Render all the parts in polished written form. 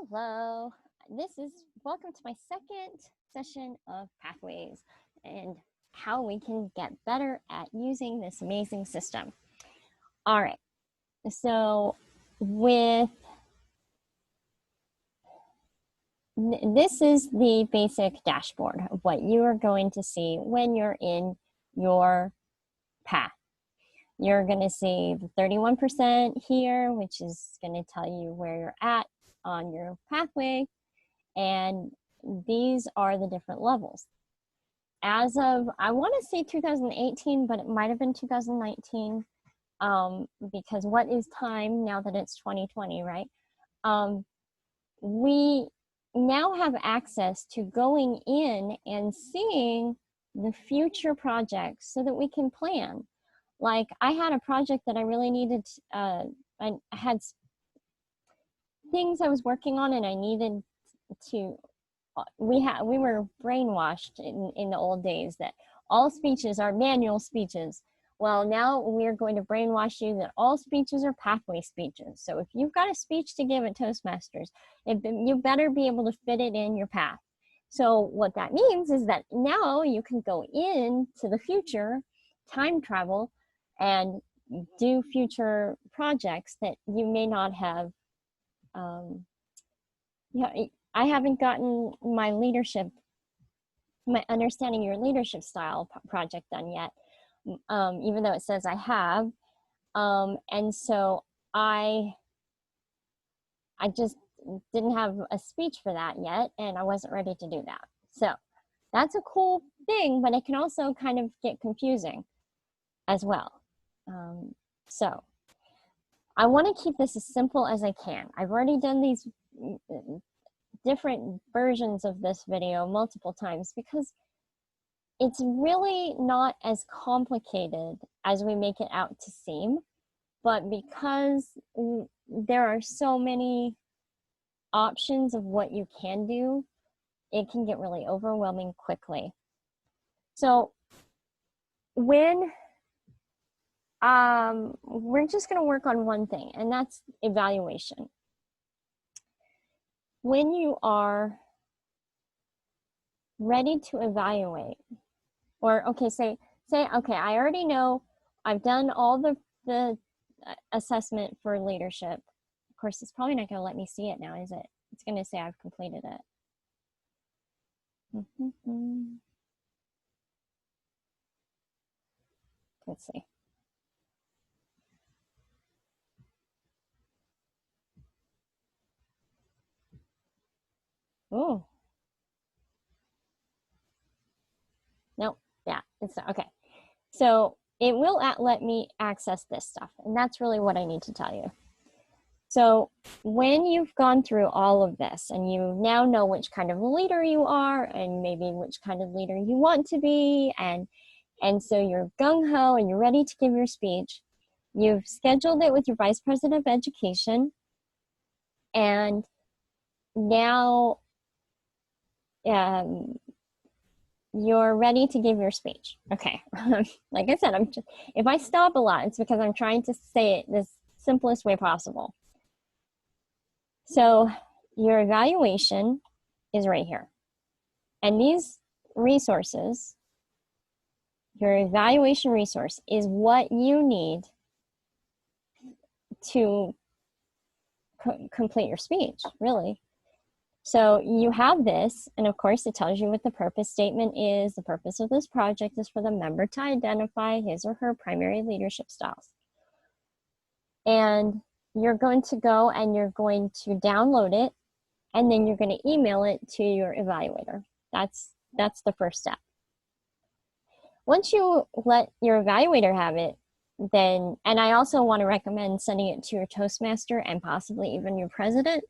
Hello, welcome to my second session of Pathways and how we can get better at using this amazing system. All right, so this is the basic dashboard of what you are going to see when you're in your path. You're going to see the 31% here, which is going to tell you where you're at on your pathway. And these are the different levels. As of, I want to say 2018, but it might have been 2019, because what is time now that it's 2020, right? We now have access to going in and seeing the future projects so that we can plan. Like I had a project that I really needed, I had things I was working on and I needed to, we were brainwashed in the old days that all speeches are manual speeches. Well, now we're going to brainwash you that all speeches are pathway speeches. So if you've got a speech to give at Toastmasters, you better be able to fit it in your path. So what that means is that now you can go into the future, time travel, and do future projects that you may not have. I haven't gotten my understanding your leadership style project done yet, even though it says I have. And so I just didn't have a speech for that yet, and I wasn't ready to do that. So that's a cool thing, but it can also kind of get confusing as well. So I want to keep this as simple as I can. I've already done these different versions of this video multiple times because it's really not as complicated as we make it out to seem, but because there are so many options of what you can do, it can get really overwhelming quickly. So when we're just going to work on one thing, and that's evaluation. When you are ready to evaluate, or okay, say, okay, I already know I've done all the assessment for leadership. Of course, it's probably not going to let me see it now, is it? It's going to say I've completed it. Let's see. Oh. Nope. Yeah, it's okay. So it will let me access this stuff, and that's really what I need to tell you. So when you've gone through all of this and you now know which kind of leader you are and maybe which kind of leader you want to be, and so you're gung-ho and you're ready to give your speech, you've scheduled it with your Vice President of Education, and now you're ready to give your speech. Okay, like I said, if I stop a lot, it's because I'm trying to say it the simplest way possible. So your evaluation is right here. And these resources, your evaluation resource is what you need to complete your speech, really. So you have this, and of course it tells you what the purpose statement is. The purpose of this project is for the member to identify his or her primary leadership styles. And you're going to go and you're going to download it, and then you're going to email it to your evaluator. That's the first step. Once you let your evaluator have it, then, and I also want to recommend sending it to your Toastmaster and possibly even your president,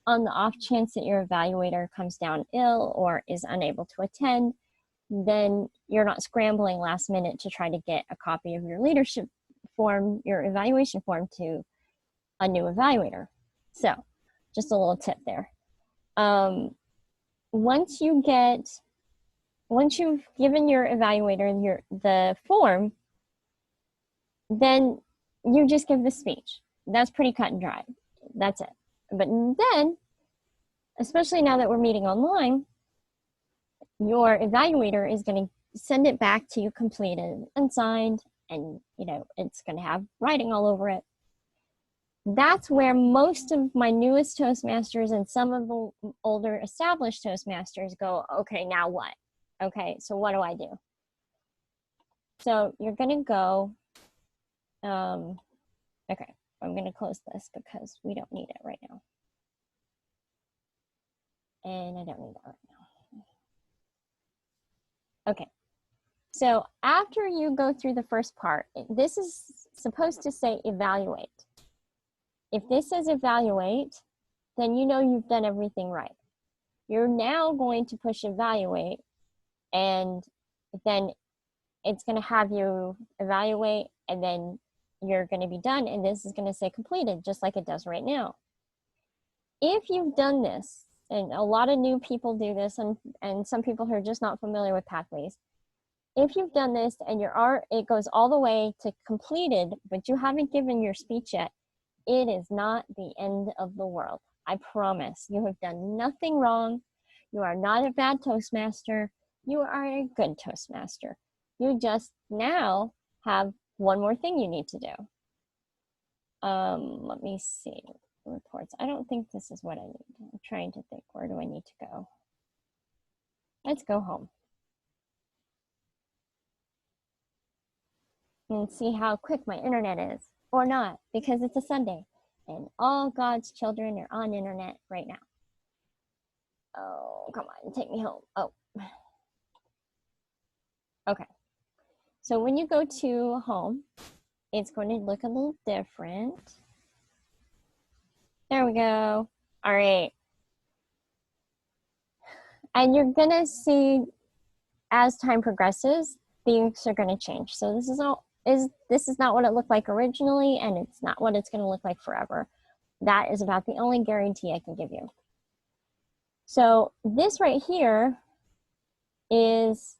on the off chance that your evaluator comes down ill or is unable to attend, then you're not scrambling last minute to try to get a copy of your leadership form, your evaluation form, to a new evaluator. So just a little tip there. Once you've given your evaluator the form, then you just give the speech. That's pretty cut and dry. That's it. But then especially now that we're meeting online, your evaluator is going to send it back to you completed and signed, and it's going to have writing all over it. That's where most of my newest Toastmasters and some of the older established Toastmasters go, okay, now what? Okay, so what do I do? So you're going to go, okay, I'm going to close this because we don't need it right now. And I don't need that right now. Okay, so after you go through the first part, this is supposed to say evaluate. If this says evaluate, then you know you've done everything right. You're now going to push evaluate, and then it's going to have you evaluate, and then you're going to be done, and this is going to say completed, just like it does right now. If you've done this, and a lot of new people do this, and some people who are just not familiar with pathways, if you've done this and it goes all the way to completed, but you haven't given your speech yet, it is not the end of the world. I promise. You have done nothing wrong. You are not a bad Toastmaster. You are a good Toastmaster. You just now have one more thing you need to do. Let me see. Reports. I don't think this is what I need. I'm trying to think. Where do I need to go? Let's go home. And see how quick my internet is. Or not, because it's a Sunday. And all God's children are on internet right now. Oh, come on, take me home. Oh. Okay. So when you go to home, it's going to look a little different. There we go. All right. And you're going to see, as time progresses, things are going to change. So this is not what it looked like originally, and it's not what it's going to look like forever. That is about the only guarantee I can give you. So this right here is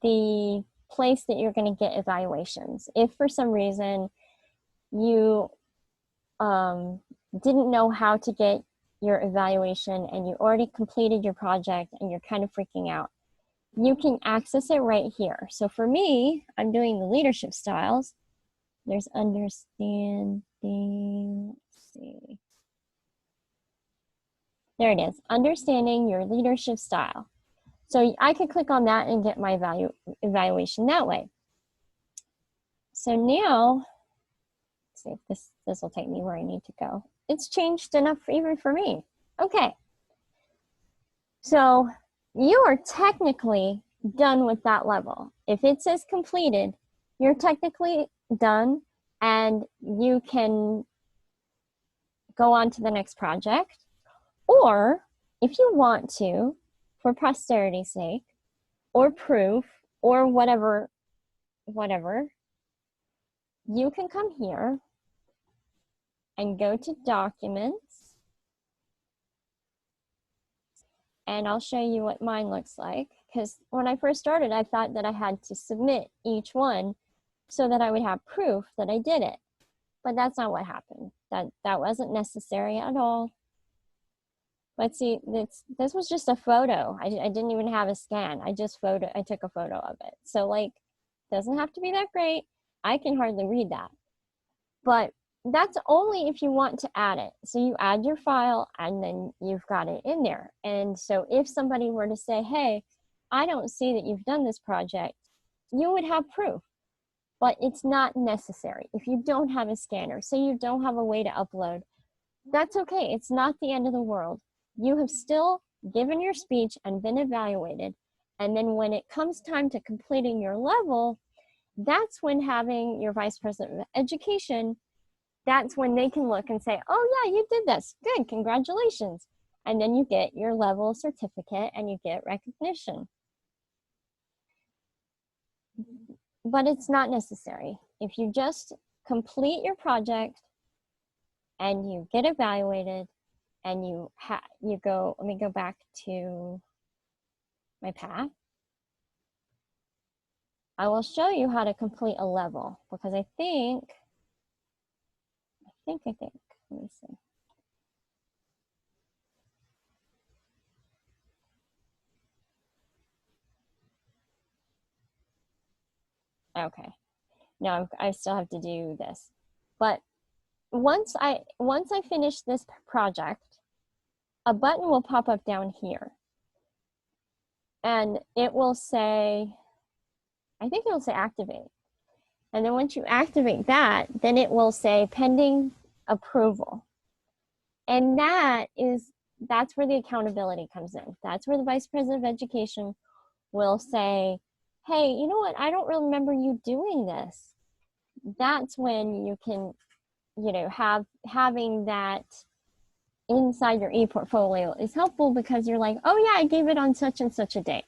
the place that you're going to get evaluations. If for some reason you didn't know how to get your evaluation and you already completed your project and you're kind of freaking out, you can access it right here. So for me, I'm doing the leadership styles. There's understanding, let's see. There it is, understanding your leadership style. So I could click on that and get my evaluation that way. So now, let's see if this will take me where I need to go. It's changed enough even for me. Okay. So you are technically done with that level. If it says completed, you're technically done and you can go on to the next project. Or if you want to, for posterity's sake, or proof, or whatever, you can come here and go to documents, and I'll show you what mine looks like, because when I first started, I thought that I had to submit each one so that I would have proof that I did it, but that's not what happened. That wasn't necessary at all. But see, this was just a photo. I didn't even have a scan. I took a photo of it. So like, doesn't have to be that great. I can hardly read that. But that's only if you want to add it. So you add your file and then you've got it in there. And so if somebody were to say, hey, I don't see that you've done this project, you would have proof. But it's not necessary. If you don't have a scanner, say you don't have a way to upload, that's okay. It's not the end of the world. You have still given your speech and been evaluated. And then when it comes time to completing your level, that's when having your vice president of education, that's when they can look and say, oh yeah, you did this. Good, congratulations. And then you get your level certificate and you get recognition. But it's not necessary. If you just complete your project and you get evaluated, and you go, let me go back to my path. I will show you how to complete a level, because I think, let me see. Okay. No, I still have to do this. But once I finish this project, a button will pop up down here. And it will say, I think it will say activate. And then once you activate that, then it will say pending approval. And that's where the accountability comes in. That's where the Vice President of Education will say, hey, you know what? I don't remember you doing this. That's when you can, you know, having that inside your e-portfolio is helpful, because you're like, oh yeah, I gave it on such and such a date.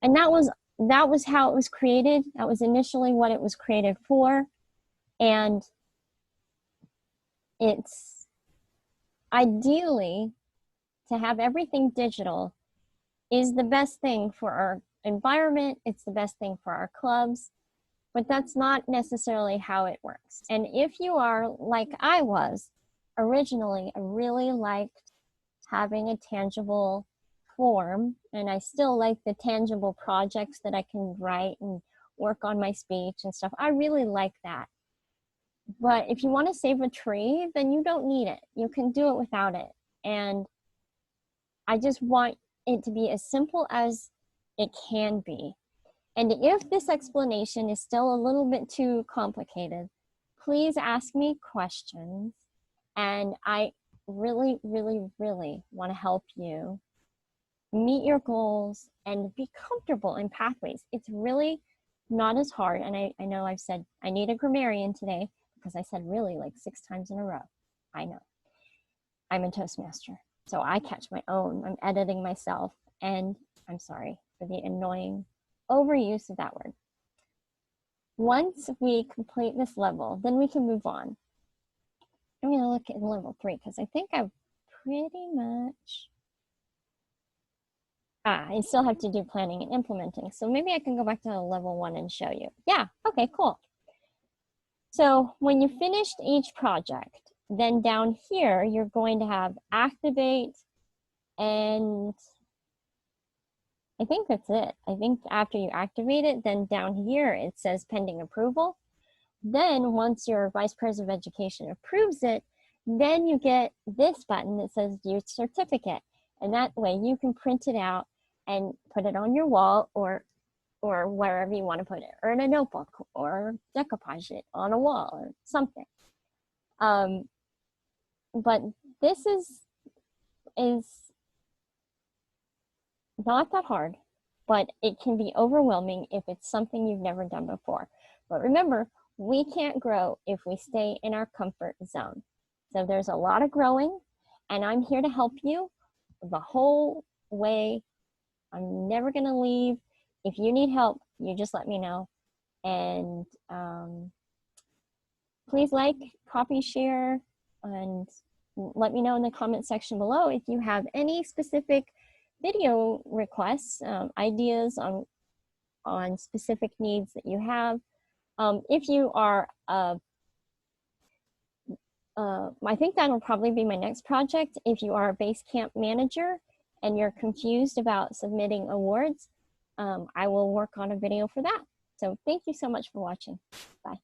And that was how it was created. That was initially what it was created for. And it's ideally to have everything digital is the best thing for our environment. It's the best thing for our clubs, but that's not necessarily how it works. And if you are like I was originally, I really liked having a tangible form, and I still like the tangible projects that I can write and work on my speech and stuff. I really like that. But if you want to save a tree, then you don't need it. You can do it without it. And I just want it to be as simple as it can be. And if this explanation is still a little bit too complicated, please ask me questions. And I really, really, really want to help you meet your goals and be comfortable in pathways. It's really not as hard. And I know I've said I need a grammarian today because I said really like 6 times in a row. I know. I'm a Toastmaster, so I catch my own. I'm editing myself, and I'm sorry for the annoying overuse of that word. Once we complete this level, then we can move on. I'm going to look at level 3 because I think I've pretty much... I still have to do planning and implementing. So maybe I can go back to level 1 and show you. Yeah, okay, cool. So when you finished each project, then down here, you're going to have activate, and I think that's it. I think after you activate it, then down here, it says pending approval. Then once your Vice President of Education approves it, then you get this button that says view certificate. And that way you can print it out and put it on your wall or wherever you want to put it, or in a notebook, or decoupage it on a wall or something. But this is not that hard, but it can be overwhelming if it's something you've never done before. But remember, we can't grow if we stay in our comfort zone. So there's a lot of growing, and I'm here to help you the whole way. I'm never going to leave. If you need help, you just let me know. And please like, copy, share, and let me know in the comment section below if you have any specific video requests, ideas on specific needs that you have. If you are, I think that'll probably be my next project. If you are a Basecamp manager and you're confused about submitting awards, I will work on a video for that. So thank you so much for watching. Bye.